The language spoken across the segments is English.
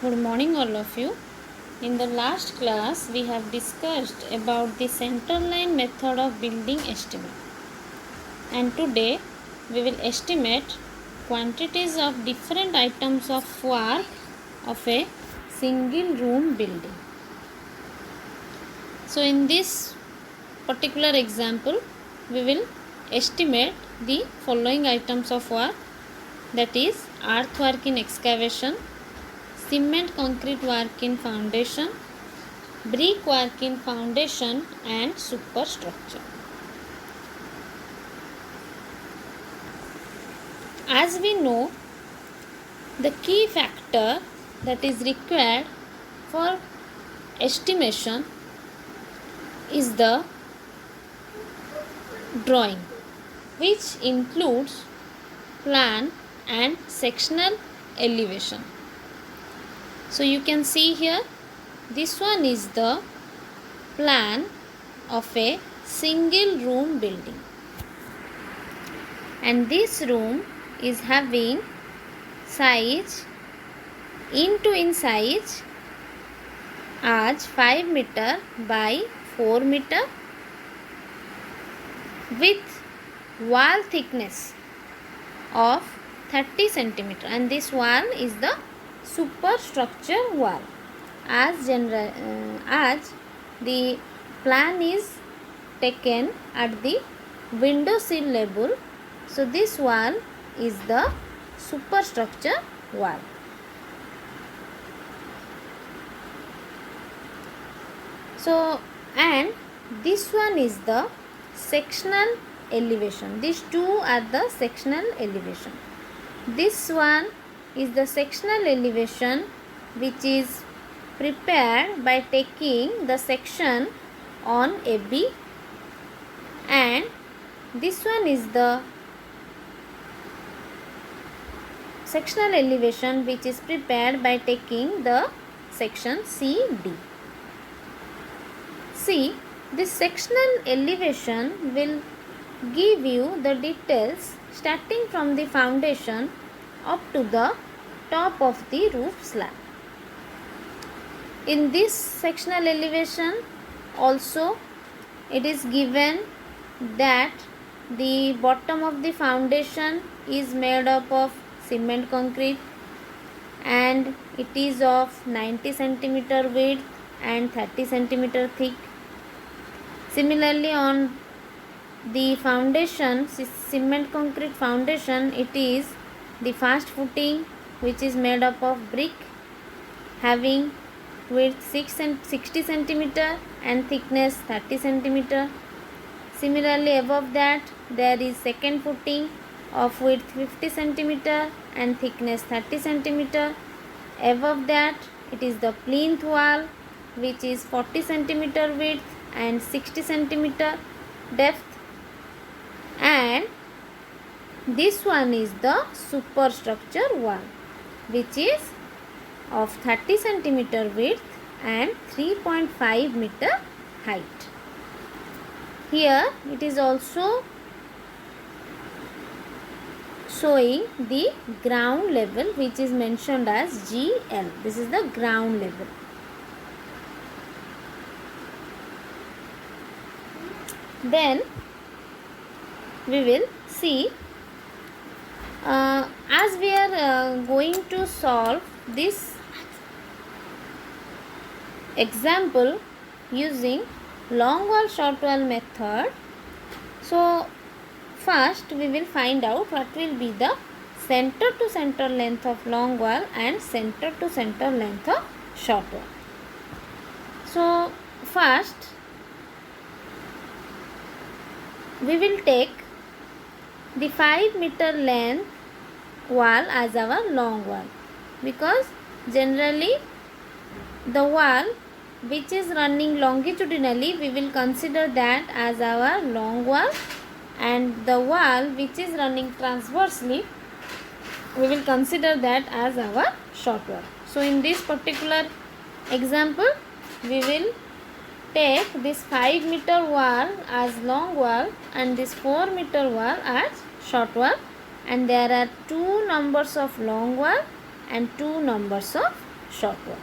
Good morning, all of you. In the last class, we have discussed about the center line method of building estimate. And today, we will estimate quantities of different items of work of a single room building. So, in this particular example, we will estimate the following items of work, that is earthwork in excavation, cement concrete work in foundation, brick work in foundation and superstructure. As we know, the key factor that is required for estimation is the drawing, which includes plan and sectional elevation. So you can see here, this one is the plan of a single room building, and this room is having size into in size as 5 meter by 4 meter with wall thickness of 30 centimeter, and this wall is the superstructure wall. As the plan is taken at the window sill level, so this wall is the superstructure wall. So, and this one is the sectional elevation. These two are the sectional elevation. This one is the sectional elevation, which is prepared by taking the section on AB, and this one is the sectional elevation which is prepared by taking the section CD. See, this sectional elevation will give you the details starting from the foundation up to the top of the roof slab. In this sectional elevation also, it is given that the bottom of the foundation is made up of cement concrete and it is of 90 centimeter width and 30 centimeter thick. Similarly, on the foundation, cement concrete foundation, it is the first footing, which is made up of brick having width 60 centimeter and thickness 30 centimeter. Similarly, above that there is second footing of width 50 centimeter and thickness 30 centimeter. Above that it is the plinth wall, which is 40 centimeter width and 60 centimeter depth, and this one is the superstructure wall, which is of 30 centimeter width and 3.5 meter height. Here it is also showing the ground level, which is mentioned as GL. This is the ground level. Then we will see, as we are going to solve this example using long wall short wall method. So first we will find out what will be the center to center length of long wall and center to center length of short wall. So first we will take the 5 meter length wall as our long wall, because generally the wall which is running longitudinally, we will consider that as our long wall, and the wall which is running transversely, we will consider that as our short wall. So in this particular example, we will take this 5 meter wall as long wall and this 4 meter wall as short wall, and there are two numbers of long wall and two numbers of short wall.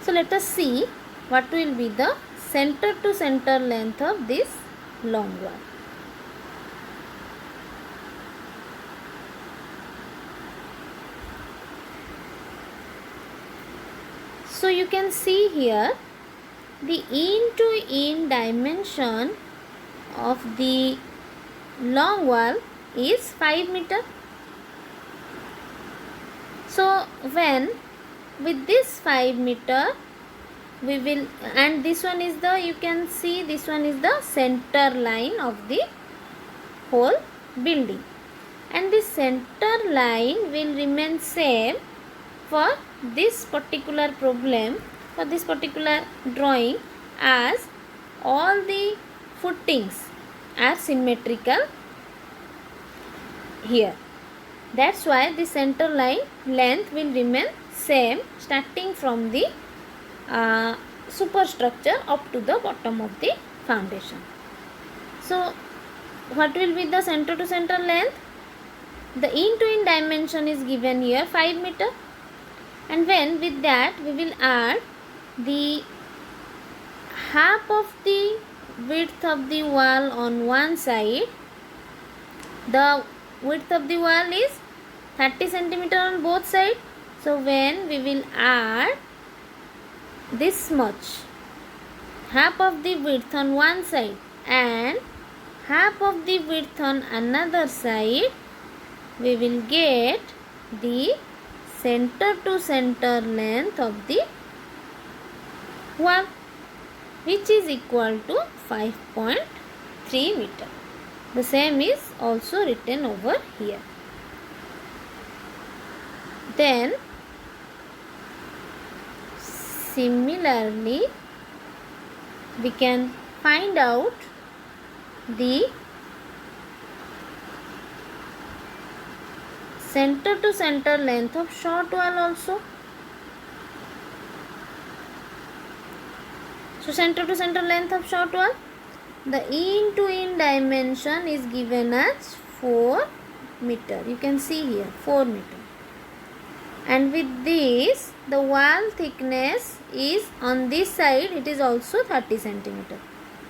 So let us see what will be the center to center length of this long wall. So you can see here the end to end dimension of the long wall is 5 meter. So when with this 5 meter we will, and this one is the, you can see this one is the center line of the whole building, and the center line will remain same for this particular problem, for this particular drawing, as all the footings are symmetrical here. That's why the center line length will remain same starting from the superstructure up to the bottom of the foundation. So what will be the center to center length? The end to end dimension is given here 5 meter, and when with that we will add the half of the width of the wall on one side. The width of the wall is 30 centimeter on both sides. So when we will add this much, half of the width on one side and half of the width on another side, we will get the center to center length of the wall, which is equal to 5.3 meter. The same is also written over here. Then similarly we can find out the center to center length of short wall also. So center to center length of short wall, the end to end dimension is given as 4 meter. You can see here 4 meter. And with this, the wall thickness is on this side, it is also 30 centimeter.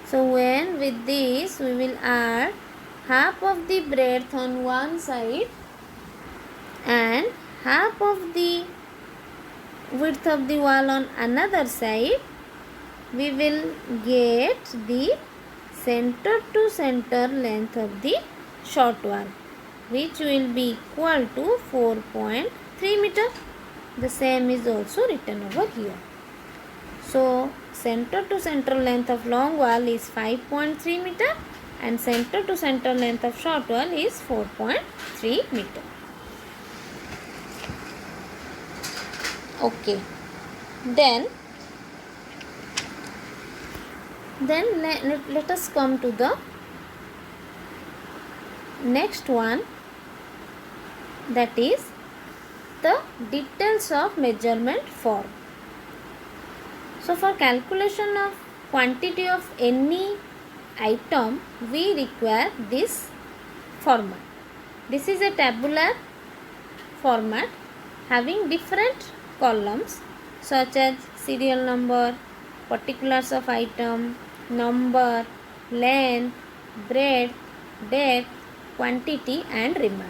So when with this we will add half of the breadth on one side and half of the width of the wall on another side, we will get the center to center length of the short wall, which will be equal to 4.3 meter. The same is also written over here. So center to center length of long wall is 5.3 meter and center to center length of short wall is 4.3 meter. Okay. Then let us come to the next one, that is the details of measurement form. So for calculation of quantity of any item, we require this format. This is a tabular format having different columns such as serial number, particulars of item, number, length, breadth, depth, quantity and remark.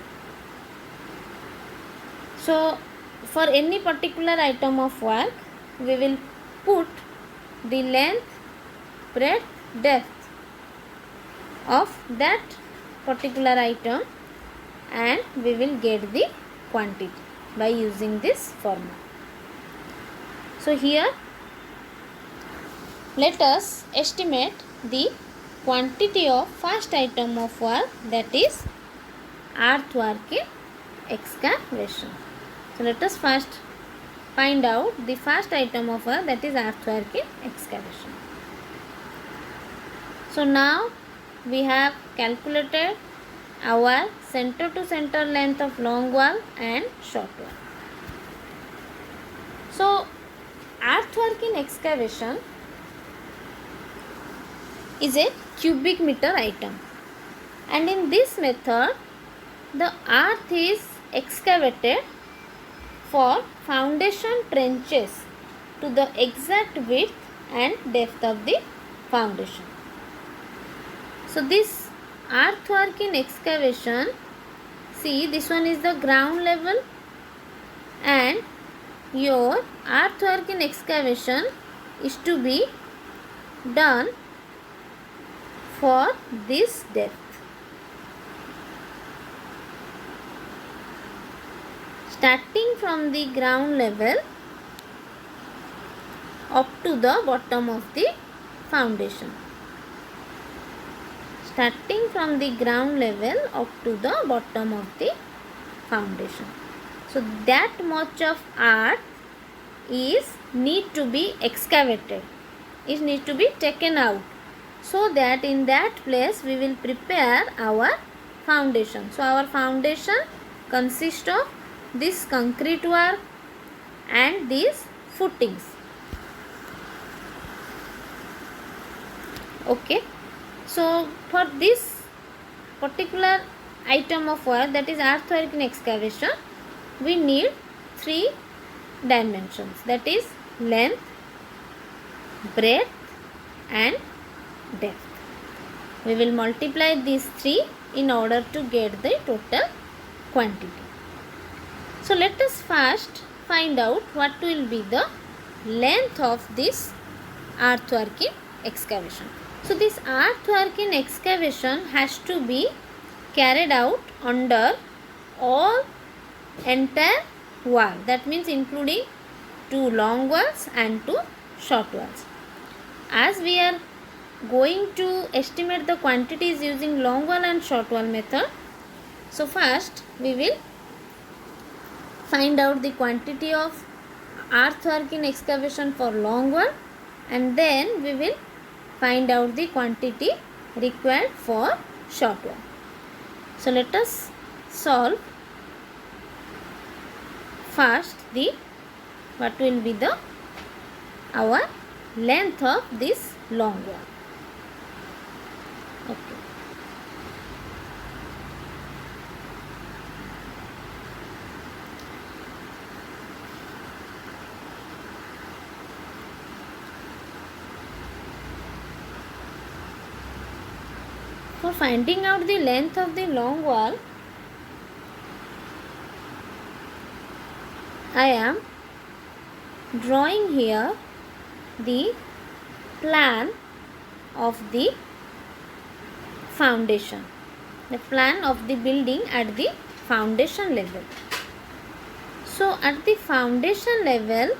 So for any particular item of work, we will put the length, breadth, depth of that particular item and we will get the quantity by using this formula. So here let us estimate the quantity of first item of work, that is earthwork in excavation. So let us first find out the first item of work, that is earthwork in excavation. So now we have calculated our center to center length of long wall and short wall. So earthwork in excavation is a cubic meter item, and in this method the earth is excavated for foundation trenches to the exact width and depth of the foundation. So this earthwork in excavation, see this one is the ground level, and your earthwork in excavation is to be done for this depth. Starting from the ground level up to the bottom of the foundation. Starting from the ground level up to the bottom of the foundation. So that much of earth is need to be excavated. It needs to be taken out, so that in that place we will prepare our foundation. So our foundation consists of this concrete work and these footings. Okay. So for this particular item of work, that is earthwork in excavation, we need 3 dimensions, that is length, breadth and depth. We will multiply these 3 in order to get the total quantity. So let us first find out what will be the length of this earthwork in excavation. So this earthwork in excavation has to be carried out under all entire wall. That means including 2 long walls and 2 short walls. As we are going to estimate the quantities using long wall and short wall method, so first we will find out the quantity of earthwork in excavation for long wall, and then we will find out the quantity required for short wall. So let us solve first the what will be the our length of this long wall. Okay. For finding out the length of the long wall, I am drawing here the plan of the foundation, the plan of the building at the foundation level. So at the foundation level,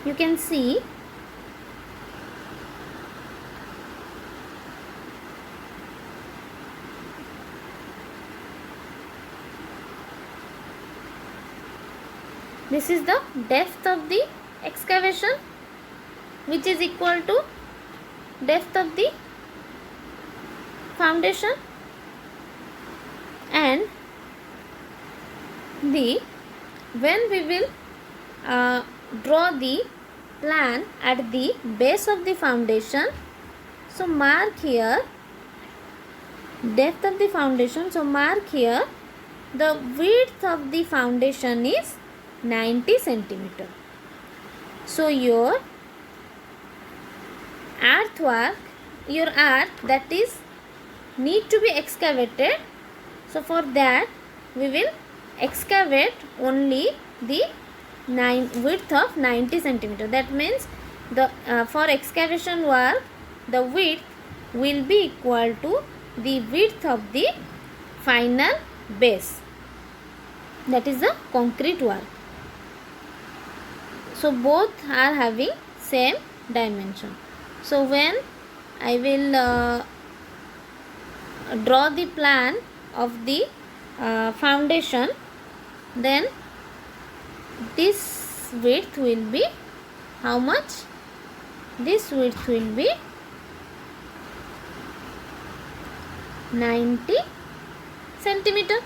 you can see this is the depth of the excavation, which is equal to depth of the foundation, and when we will draw the plan at the base of the foundation, so mark here depth of the foundation. So mark here the width of the foundation is 90 centimeter. So your earthwork, your earth that is need to be excavated. So for that we will excavate only the width of 90 centimeter. That means the for excavation work the width will be equal to the width of the final base, that is the concrete work. So both are having same dimension. So when I will draw the plan of the foundation, then this width will be how much? This width will be 90 centimeter.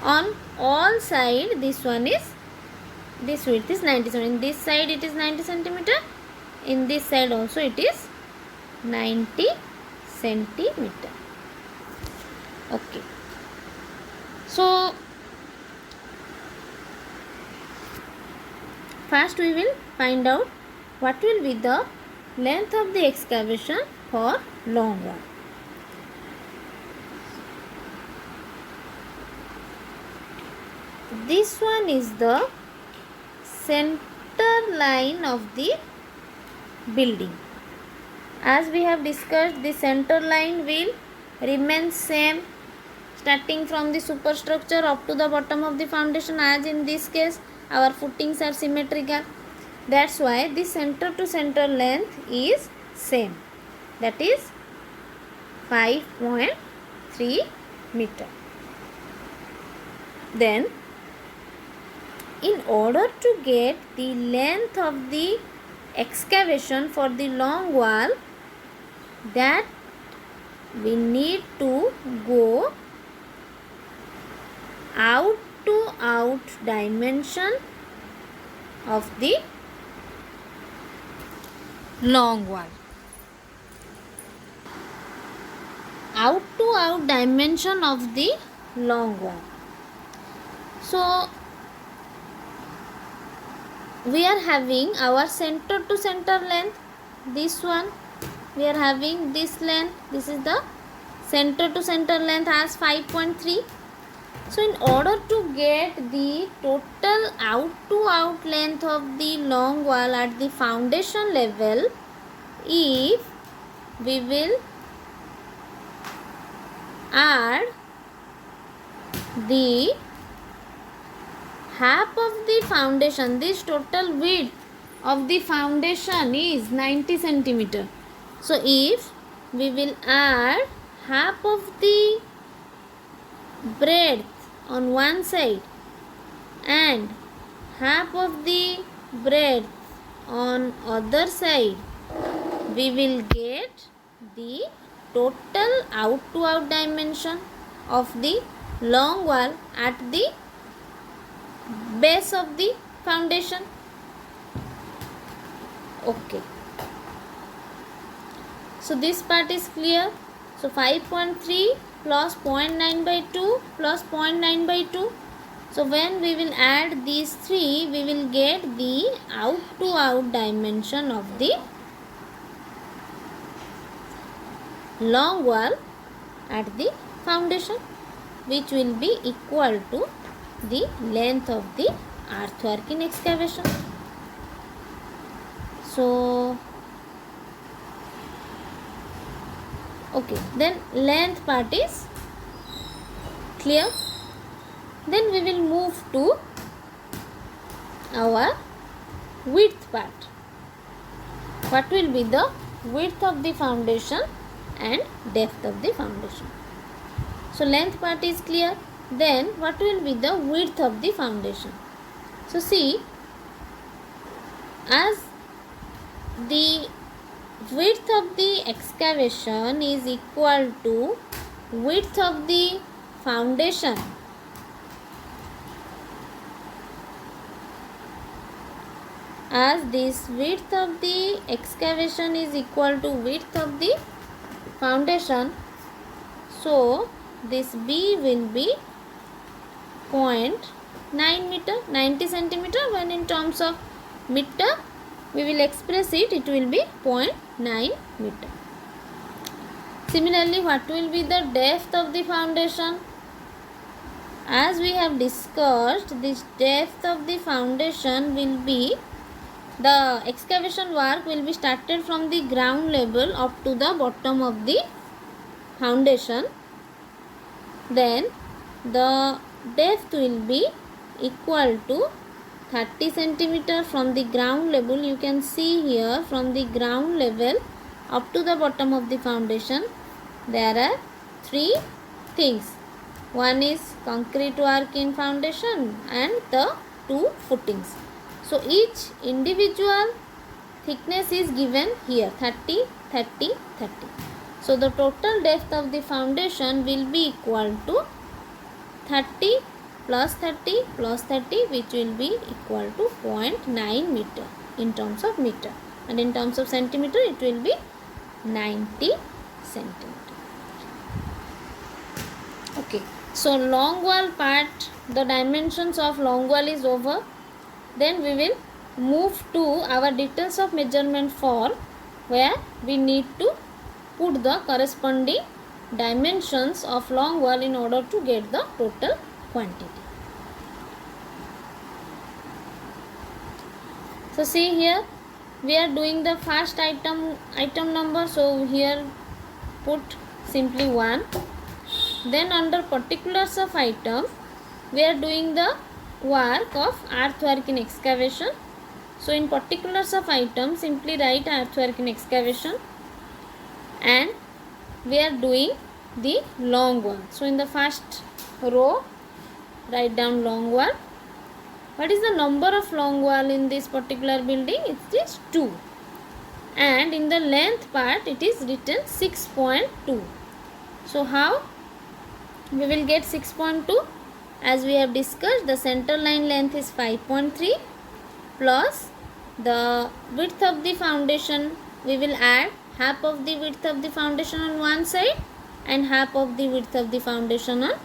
On all side this one is, this width is 90 centimeter. In this side it is 90 centimeter. In this side also it is 90 centimeter. Okay. So first we will find out what will be the length of the excavation for long wall. This one is the center line of the building. As we have discussed, the center line will remain same starting from the superstructure up to the bottom of the foundation. As in this case, our footings are symmetrical. That's why the center to center length is same. That is 5.3 meter. Then, in order to get the length of the excavation for the long wall, that we need to go out to out dimension of the long wall. Out to out dimension of the long wall. So, we are having our center to center length, this one. We are having this length, this is the center to center length as 5.3. So, in order to get the total out to out length of the long wall at the foundation level, if we will add the half of the foundation, this total width of the foundation is 90 centimeter. So, if we will add half of the breadth on one side and half of the breadth on other side, we will get the total out to out dimension of the long wall at the base of the foundation. Okay. So, this part is clear. So, 5.3 plus 0.9 by 2 plus 0.9 by 2. So, when we will add these three, we will get the out to out dimension of the long wall at the foundation, which will be equal to the length of the earthwork in excavation. So, okay, then length part is clear. Then we will move to our width part. What will be the width of the foundation and depth of the foundation? So, length part is clear. Then what will be the width of the foundation? So, see, as the width of the excavation is equal to width of the foundation, as this width of the excavation is equal to width of the foundation, so this B will be 0.9 meter, 90 centimeter. When in terms of meter we will express it, it will be 0.9 meter. Similarly, what will be the depth of the foundation? As we have discussed, this depth of the foundation will be, the excavation work will be started from the ground level up to the bottom of the foundation. Then the depth will be equal to 30 centimeter from the ground level. You can see here, from the ground level up to the bottom of the foundation, there are three things. One is concrete work in foundation and the two footings. So, each individual thickness is given here, 30, 30, 30. So, the total depth of the foundation will be equal to 30 plus 30 plus 30, which will be equal to 0.9 meter in terms of meter, and in terms of centimeter it will be 90 centimeter. Okay, so long wall part, the dimensions of long wall is over. Then we will move to our details of measurement for where we need to put the corresponding dimensions of long wall in order to get the total quantity. So see here we are doing the first item number, so here put simply 1. Then under particulars of item we are doing the work of earthwork in excavation. So in particulars of item simply write earthwork in excavation, and we are doing the long wall. So in the first row write down long wall. What is the number of long wall in this particular building? It is 2, and in the length part it is written 6.2. So how we will get 6.2? As we have discussed, the center line length is 5.3 plus the width of the foundation. We will add half of the width of the foundation on one side and half of the width of the foundation on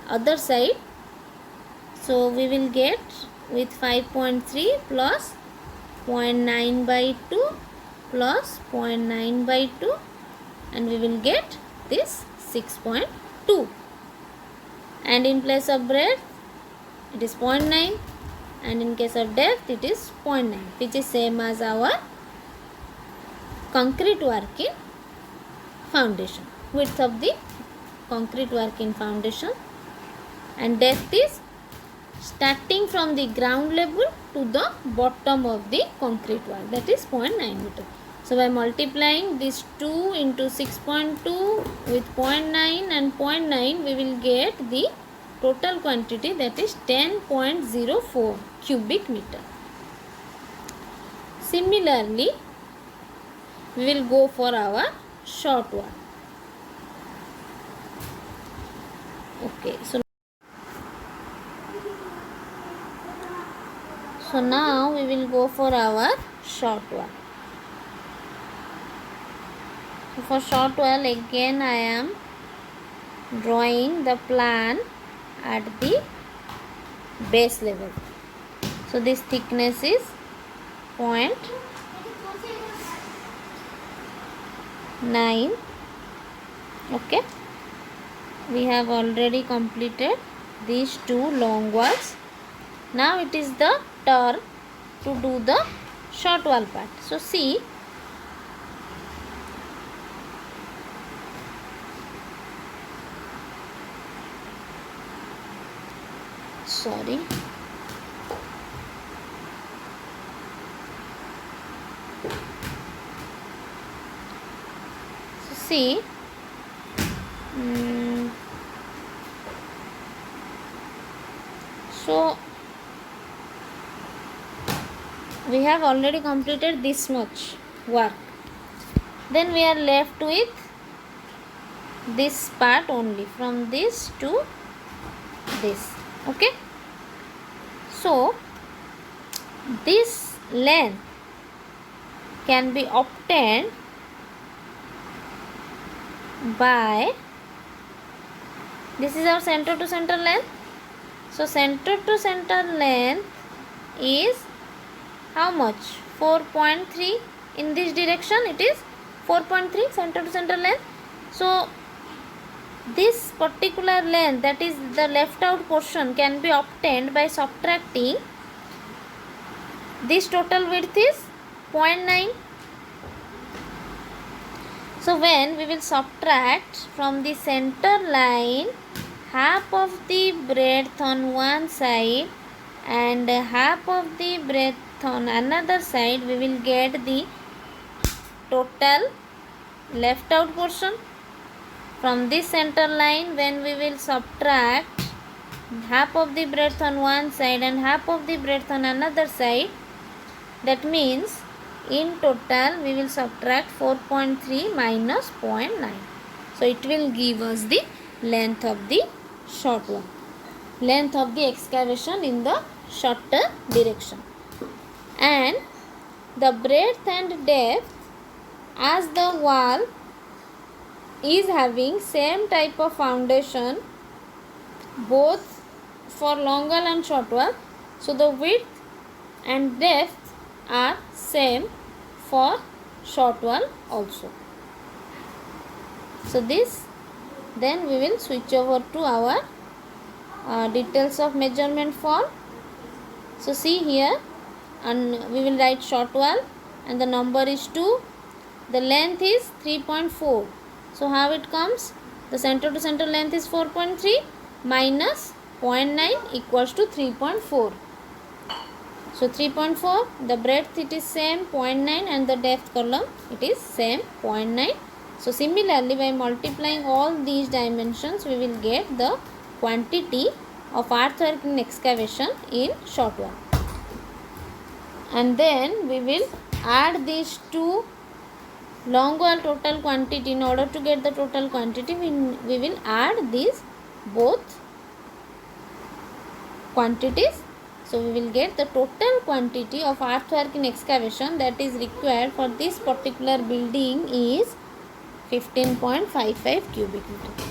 other side. So we will get with 5.3 plus 0.9 by 2 plus 0.9 by 2, and we will get this 6.2. And in place of breadth it is 0.9, and in case of depth it is 0.9, which is same as our concrete work in foundation. Width of the concrete work in foundation, and depth is starting from the ground level to the bottom of the concrete work, that is 0.9 meter. So by multiplying this 2 into 6.2 with 0.9 and 0.9 we will get the total quantity, that is 10.04 cubic meter. Similarly we will go for our short wall. Okay, so now we will go for our short wall. So for short wall again I am drawing the plan at the base level. So this thickness is 0.9. Okay, we have already completed these 2 long walls. Now it is the turn to do the short wall part. So see, sorry, so see, so we have already completed this much work. Then we are left with this part only, from this to this. Okay, so this length can be obtained by, this is our center to center length. So center to center length is how much? 4.3. In this direction it is 4.3 center to center length. So this particular length, that is the left out portion, can be obtained by subtracting this total width is 0.9. So when we will subtract from the center line half of the breadth on one side and half of the breadth on another side, we will get the total left out portion. From this center line, when we will subtract half of the breadth on one side and half of the breadth on another side, that means in total we will subtract 4.3 minus 0.9. So it will give us the length of the short one, length of the excavation in the shorter direction. And the breadth and depth, as the wall is having same type of foundation both for long wall and short wall, so the width and depth are same for short wall also. So this, then we will switch over to our details of measurement form. So see here, and we will write short wall and the number is 2. The length is 3.4. So how it comes? The center to center length is 4.3 minus 0.9 equals to 3.4. So 3.4, the breadth it is same 0.9 and the depth column it is same 0.9. So similarly, by multiplying all these dimensions, we will get the quantity of earthwork in excavation in short wall. And then we will add these two long wall total quantity. In order to get the total quantity, we will add these both quantities. So we will get the total quantity of earthwork in excavation that is required for this particular building is 15.55 cubic meter.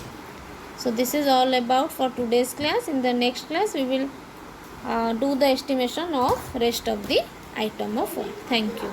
So this is all about for today's class. In the next class we will do the estimation of rest of the item of work. Thank you.